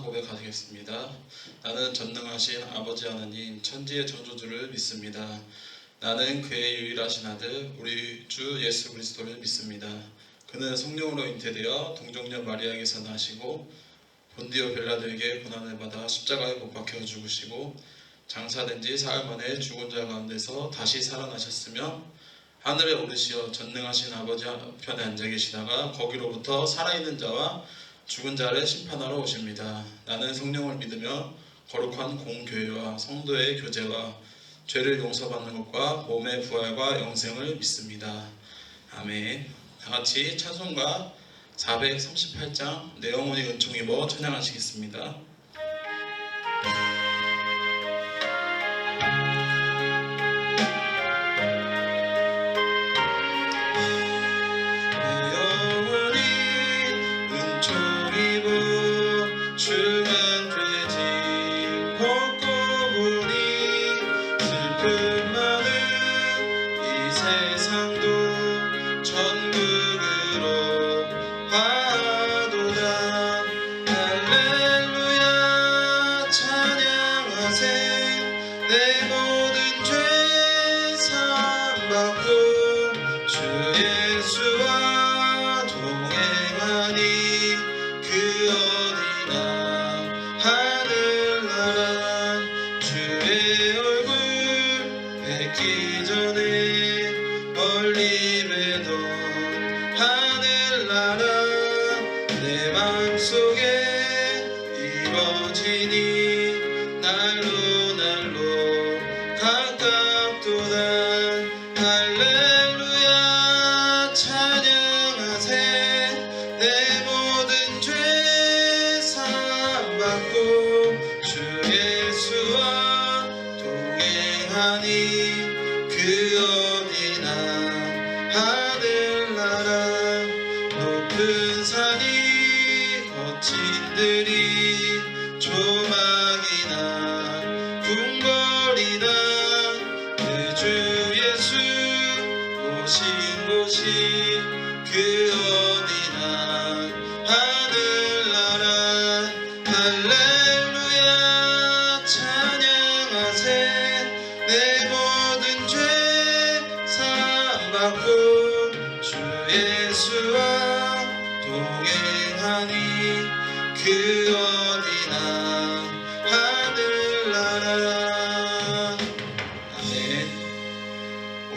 신앙 고백하겠습니다. 나는 전능하신 아버지 하나님 천지의 창조주를 믿습니다. 나는 그의 유일하신 아들 우리 주 예수 그리스도를 믿습니다. 그는 성령으로 잉태되어 동정녀 마리아에게서 나시고 본디오 빌라도에게 고난을 받아 십자가에 못 박혀 죽으시고 장사된 지 사흘 만에 죽은 자 가운데서 다시 살아나셨으며 하늘에 오르시어 전능하신 아버지 편에 앉아 계시다가 거기로부터 살아있는 자와 죽은 자를 심판하러 오십니다. 나는 성령을 믿으며 거룩한 공교회와 성도의 교제와 죄를 용서받는 것과 몸의 부활과 영생을 믿습니다. 아멘. 다같이 찬송가 438장 내 영혼이 은총 입어 찬양하시겠습니다.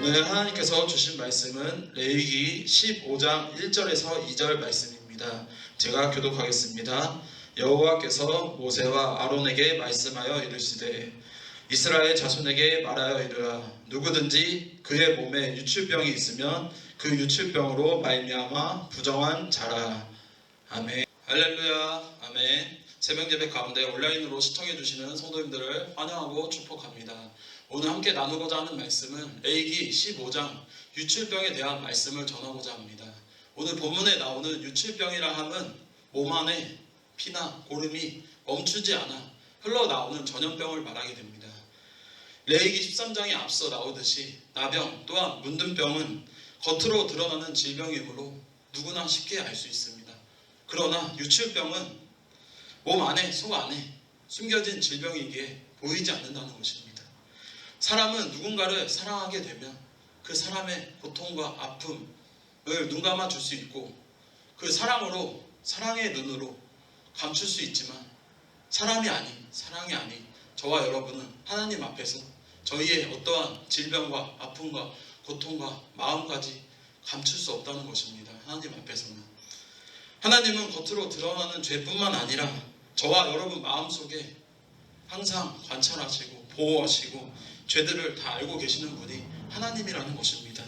오늘 하나님께서 주신 말씀은 레위기 15장 1절에서 2절 말씀입니다. 제가 교독하겠습니다. 여호와께서 모세와 아론에게 말씀하여 이르시되 이스라엘 자손에게 말하여 이르라. 누구든지 그의 몸에 유출병이 있으면 그 유출병으로 말미암아 부정한 자라. 아멘. 할렐루야. 아멘. 새벽예배 가운데 온라인으로 시청해 주시는 성도님들을 환영하고 축복합니다. 오늘 함께 나누고자 하는 말씀은 레위기 15장 유출병에 대한 말씀을 전하고자 합니다. 오늘 본문에 나오는 유출병이라 함은 몸 안에 피나 고름이 멈추지 않아 흘러나오는 전염병을 말하게 됩니다. 레위기 13장에 앞서 나오듯이 나병 또한 문둥병은 겉으로 드러나는 질병이므로 누구나 쉽게 알 수 있습니다. 그러나 유출병은 몸 안에 속 안에 숨겨진 질병이기에 보이지 않는다는 것입니다. 사람은 누군가를 사랑하게 되면 그 사람의 고통과 아픔을 눈 감아 줄 수 있고 그 사랑으로 사랑의 눈으로 감출 수 있지만 사랑이 아닌 저와 여러분은 하나님 앞에서 저희의 어떠한 질병과 아픔과 고통과 마음까지 감출 수 없다는 것입니다. 하나님 앞에서는 하나님은 겉으로 드러나는 죄뿐만 아니라 저와 여러분 마음속에 항상 관찰하시고 보호하시고 죄들을 다 알고 계시는 분이 하나님이라는 것입니다.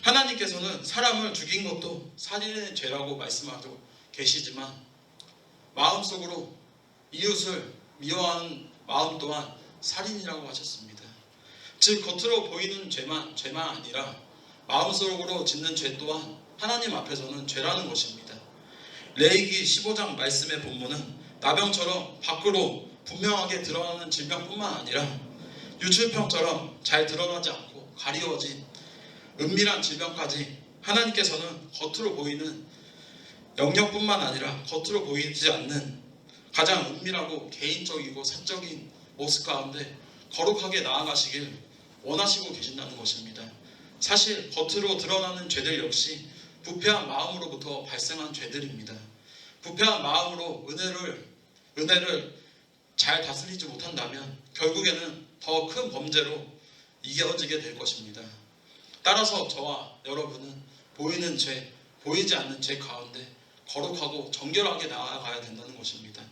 하나님께서는 사람을 죽인 것도 살인의 죄라고 말씀하고 계시지만 마음속으로 이웃을 미워하는 마음 또한 살인이라고 하셨습니다. 즉 겉으로 보이는 죄만 아니라 마음속으로 짓는 죄 또한 하나님 앞에서는 죄라는 것입니다. 레위기 15장 말씀의 본문은 나병처럼 밖으로 분명하게 드러나는 질병뿐만 아니라 유출병처럼 잘 드러나지 않고 가리워진 은밀한 질병까지 하나님께서는 겉으로 보이는 영역뿐만 아니라 겉으로 보이지 않는 가장 은밀하고 개인적이고 사적인 모습 가운데 거룩하게 나아가시길 원하시고 계신다는 것입니다. 사실 겉으로 드러나는 죄들 역시 부패한 마음으로부터 발생한 죄들입니다. 부패한 마음으로 은혜를 잘 다스리지 못한다면 결국에는 더 큰 범죄로 이어지게 될 것입니다. 따라서 저와 여러분은 보이는 죄, 보이지 않는 죄 가운데 거룩하고 정결하게 나아가야 된다는 것입니다.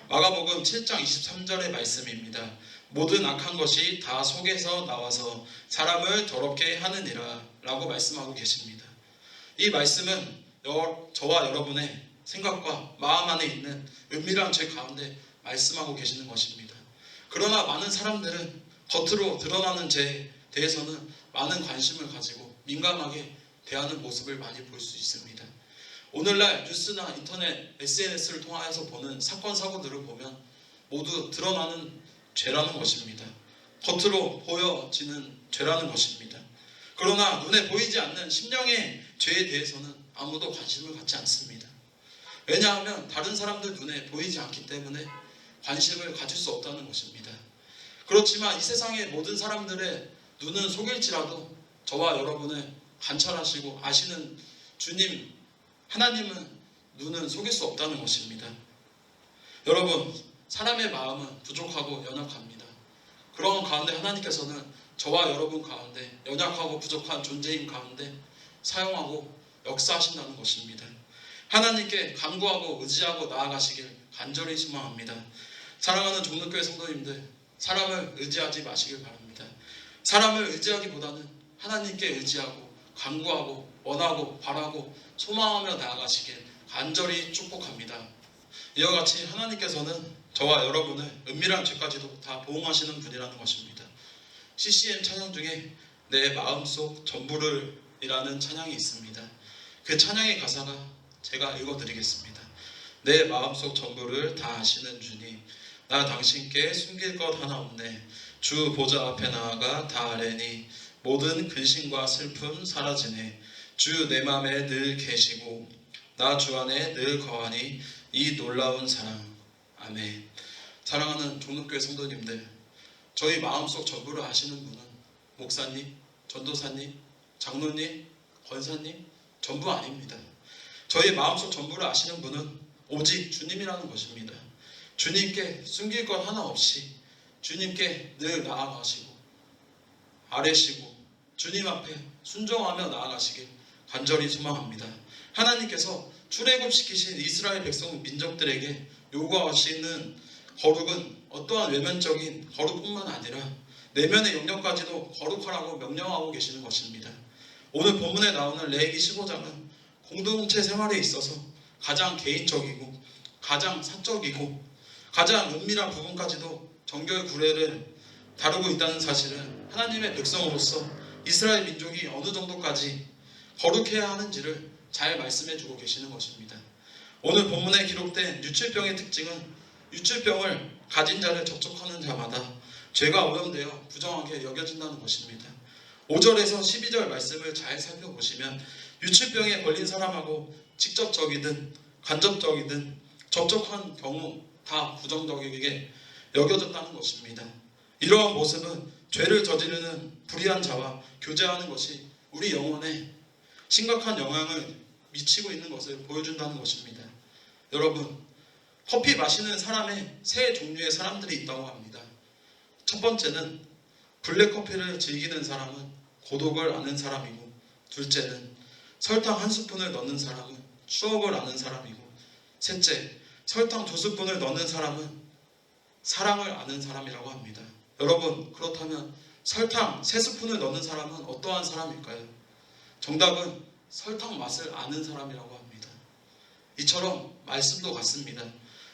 마가복음 7장 23절의 말씀입니다. 모든 악한 것이 다 속에서 나와서 사람을 더럽게 하느니라 라고 말씀하고 계십니다. 이 말씀은 저와 여러분의 생각과 마음 안에 있는 은밀한 죄 가운데 말씀하고 계시는 것입니다. 그러나 많은 사람들은 겉으로 드러나는 죄에 대해서는 많은 관심을 가지고 민감하게 대하는 모습을 많이 볼 수 있습니다. 오늘날 뉴스나 인터넷, SNS를 통해서 보는 사건, 사고들을 보면 모두 드러나는 죄라는 것입니다. 겉으로 보여지는 죄라는 것입니다. 그러나 눈에 보이지 않는 심령의 죄에 대해서는 아무도 관심을 갖지 않습니다. 왜냐하면 다른 사람들 눈에 보이지 않기 때문에 관심을 가질 수 없다는 것입니다. 그렇지만 이 세상의 모든 사람들의 눈은 속일지라도 저와 여러분을 관찰하시고 아시는 주님 하나님은 눈은 속일 수 없다는 것입니다. 여러분, 사람의 마음은 부족하고 연약합니다. 그런 가운데 하나님께서는 저와 여러분 가운데 연약하고 부족한 존재인 가운데 사용하고 역사하신다는 것입니다. 하나님께 간구하고 의지하고 나아가시길 간절히 소망합니다. 사랑하는 종로교회 성도님들, 사람을 의지하지 마시길 바랍니다. 사람을 의지하기보다는 하나님께 의지하고 간구하고 원하고 바라고 소망하며 나아가시길 간절히 축복합니다. 이와 같이 하나님께서는 저와 여러분을 은밀한 죄까지도 다 보응하시는 분이라는 것입니다. CCM 찬양 중에 내 마음속 전부를 이라는 찬양이 있습니다. 그 찬양의 가사가 제가 읽어드리겠습니다. 내 마음속 전부를 다 아시는 주님, 나 당신께 숨길 것 하나 없네. 주 보좌 앞에 나아가 다 아뢰니 모든 근심과 슬픔 사라지네. 주 내 맘에 늘 계시고 나 주 안에 늘 거하니 이 놀라운 사랑. 아멘. 사랑하는 종로교회 성도님들, 저희 마음속 전부를 아시는 분은 목사님, 전도사님, 장로님, 권사님 전부 아닙니다. 저희 마음속 전부를 아시는 분은 오직 주님이라는 것입니다. 주님께 숨길 것 하나 없이 주님께 늘 나아가시고 아뢰시고 주님 앞에 순종하며 나아가시길 간절히 소망합니다. 하나님께서 출애굽시키신 이스라엘 백성 민족들에게 요구하시는 거룩은 어떠한 외면적인 거룩뿐만 아니라 내면의 영역까지도 거룩하라고 명령하고 계시는 것입니다. 오늘 본문에 나오는 레위기 15장은 공동체 생활에 있어서 가장 개인적이고 가장 사적이고 가장 은밀한 부분까지도 정결 구례를 다루고 있다는 사실은 하나님의 백성으로서 이스라엘 민족이 어느 정도까지 거룩해야 하는지를 잘 말씀해주고 계시는 것입니다. 오늘 본문에 기록된 유출병의 특징은 유출병을 가진 자를 접촉하는 자마다 죄가 오염되어 부정하게 여겨진다는 것입니다. 5절에서 12절 말씀을 잘 살펴보시면 유출병에 걸린 사람하고 직접적이든 간접적이든 접촉한 경우 다 부정적이게 여겨졌다는 것입니다. 이러한 모습은 죄를 저지르는 불의한 자와 교제하는 것이 우리 영혼에 심각한 영향을 미치고 있는 것을 보여준다는 것입니다. 여러분, 커피 마시는 사람의 세 종류의 사람들이 있다고 합니다. 첫 번째는 블랙커피를 즐기는 사람은 고독을 아는 사람이고, 둘째는 설탕 한 스푼을 넣는 사람은 추억을 아는 사람이고, 셋째, 설탕 2스푼을 넣는 사람은 사랑을 아는 사람이라고 합니다. 여러분, 그렇다면 설탕 3스푼을 넣는 사람은 어떠한 사람일까요? 정답은 설탕 맛을 아는 사람이라고 합니다. 이처럼 말씀도 같습니다.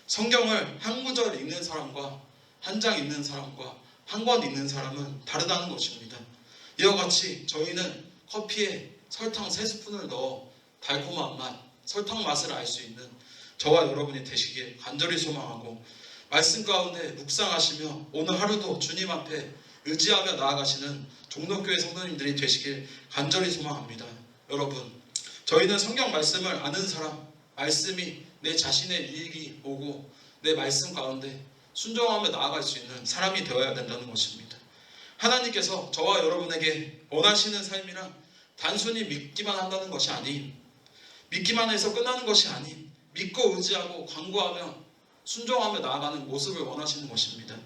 성경을 한 구절 읽는 사람과 한 장 읽는 사람과 한 권 읽는 사람은 다르다는 것입니다. 이와 같이 저희는 커피에 설탕 3스푼을 넣어 달콤한 맛, 설탕 맛을 알 수 있는 저와 여러분이 되시길 간절히 소망하고, 말씀 가운데 묵상하시며 오늘 하루도 주님 앞에 의지하며 나아가시는 종로교회 성도님들이 되시길 간절히 소망합니다. 여러분, 저희는 성경 말씀을 아는 사람, 말씀이 내 자신의 유익이 오고 내 말씀 가운데 순종하며 나아갈 수 있는 사람이 되어야 된다는 것입니다. 하나님께서 저와 여러분에게 원하시는 삶이란 단순히 믿기만 한다는 것이 아닌, 믿기만 해서 끝나는 것이 아닌, 믿고 의지하고 간구하며 순종하며 나아가는 모습을 원하시는 것입니다.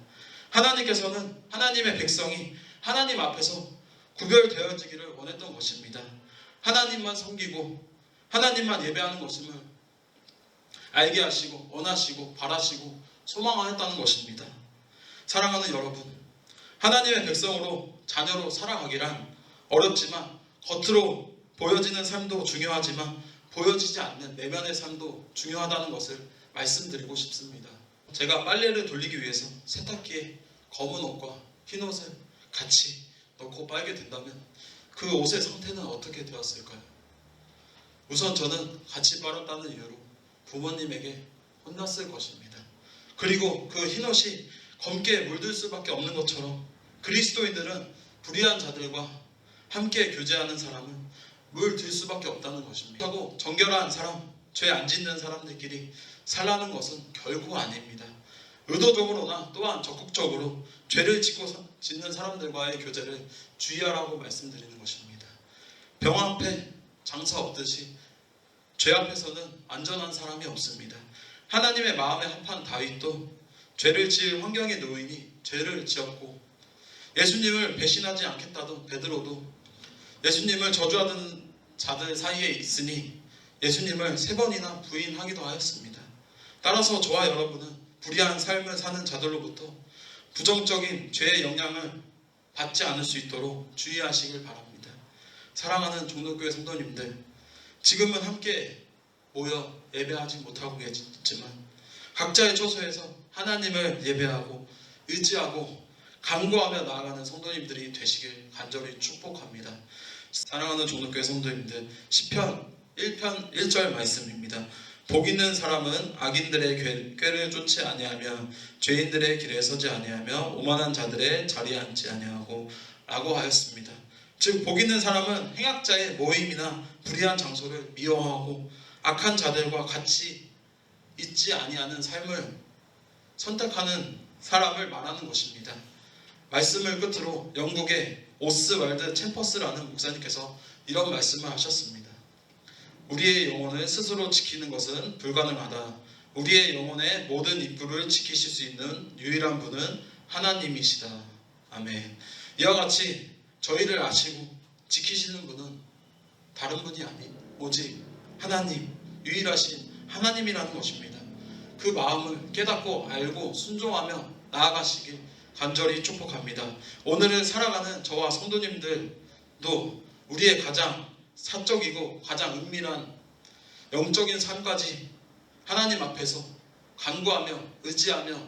하나님께서는 하나님의 백성이 하나님 앞에서 구별되어지기를 원했던 것입니다. 하나님만 섬기고 하나님만 예배하는 것임을 알게 하시고 원하시고 바라시고 소망하였다는 것입니다. 사랑하는 여러분, 하나님의 백성으로 자녀로 살아가기란 어렵지만 겉으로 보여지는 삶도 중요하지만 보여지지 않는 내면의 삶도 중요하다는 것을 말씀드리고 싶습니다. 제가 빨래를 돌리기 위해서 세탁기에 검은 옷과 흰 옷을 같이 넣고 빨게 된다면 그 옷의 상태는 어떻게 되었을까요? 우선 저는 같이 빨았다는 이유로 부모님에게 혼났을 것입니다. 그리고 그 흰 옷이 검게 물들 수밖에 없는 것처럼 그리스도인들은 불의한 자들과 함께 교제하는 사람은 물들 수밖에 없다는 것입니다. 하고 정결한 사람, 죄 안 짓는 사람들끼리 살라는 것은 결코 아닙니다. 의도적으로나 또한 적극적으로 죄를 짓는 사람들과의 교제를 주의하라고 말씀드리는 것입니다. 병 앞에 장사 없듯이 죄 앞에서는 안전한 사람이 없습니다. 하나님의 마음에 합한 다윗도 죄를 지을 환경에 놓이니 죄를 지었고, 예수님을 배신하지 않겠다던 베드로도 예수님을 저주하던 자들 사이에 있으니 예수님을 3번이나 부인하기도 하였습니다. 따라서 저와 여러분은 불의한 삶을 사는 자들로부터 부정적인 죄의 영향을 받지 않을 수 있도록 주의하시길 바랍니다. 사랑하는 종로교회 성도님들, 지금은 함께 모여 예배하지 못하고 계시지만 각자의 처소에서 하나님을 예배하고 의지하고 간구하며 나아가는 성도님들이 되시길 간절히 축복합니다. 사랑하는 종로교회 성도님들, 시편 1편 1절 말씀입니다. 복 있는 사람은 악인들의 꾀를 쫓지 아니하며 죄인들의 길에 서지 아니하며 오만한 자들의 자리에 앉지 아니하고 라고 하였습니다. 즉 복 있는 사람은 행악자의 모임이나 불의한 장소를 미워하고 악한 자들과 같이 있지 아니하는 삶을 선택하는 사람을 말하는 것입니다. 말씀을 끝으로 영국의 오스왈드 챔퍼스라는 목사님께서 이런 말씀을 하셨습니다. 우리의 영혼을 스스로 지키는 것은 불가능하다. 우리의 영혼의 모든 입구를 지키실 수 있는 유일한 분은 하나님이시다. 아멘. 이와 같이 저희를 아시고 지키시는 분은 다른 분이 아닌 오직 하나님, 유일하신 하나님이라는 것입니다. 그 마음을 깨닫고 알고 순종하며 나아가시길 간절히 축복합니다. 오늘을 살아가는 저와 성도님들도 우리의 가장 사적이고 가장 은밀한 영적인 삶까지 하나님 앞에서 간구하며 의지하며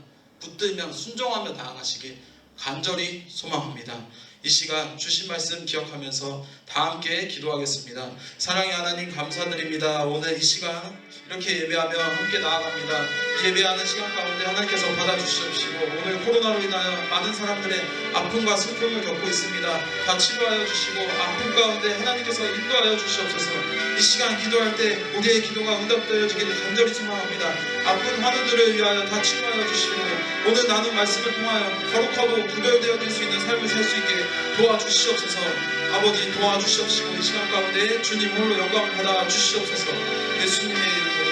붙들며 순종하며 나아가시길 간절히 소망합니다. 이 시간 주신 말씀 기억하면서 다 함께 기도하겠습니다. 사랑의 하나님 감사드립니다. 오늘 이 시간 이렇게 예배하며 함께 나아갑니다. 예배하는 시간 가운데 하나님께서 받아주시옵시고 오늘 코로나로 인하여 많은 사람들의 아픔과 슬픔을 겪고 있습니다. 다 치료하여 주시고 아픔 가운데 하나님께서 인도하여 주시옵소서. 이 시간 기도할 때 우리의 기도가 응답되어지기를 간절히 소망합니다. 아픈 환우들을 위하여 다 치료하여 주시고 오늘 나눈 말씀을 통하여 거룩하고 구별되어질 수 있는 삶을 살 수 있게 도와주시옵소서. 아버지 도와주시옵시고 이 시간 가운데 주님 홀로 영광 받아 주시옵소서. 예수님의 이름으로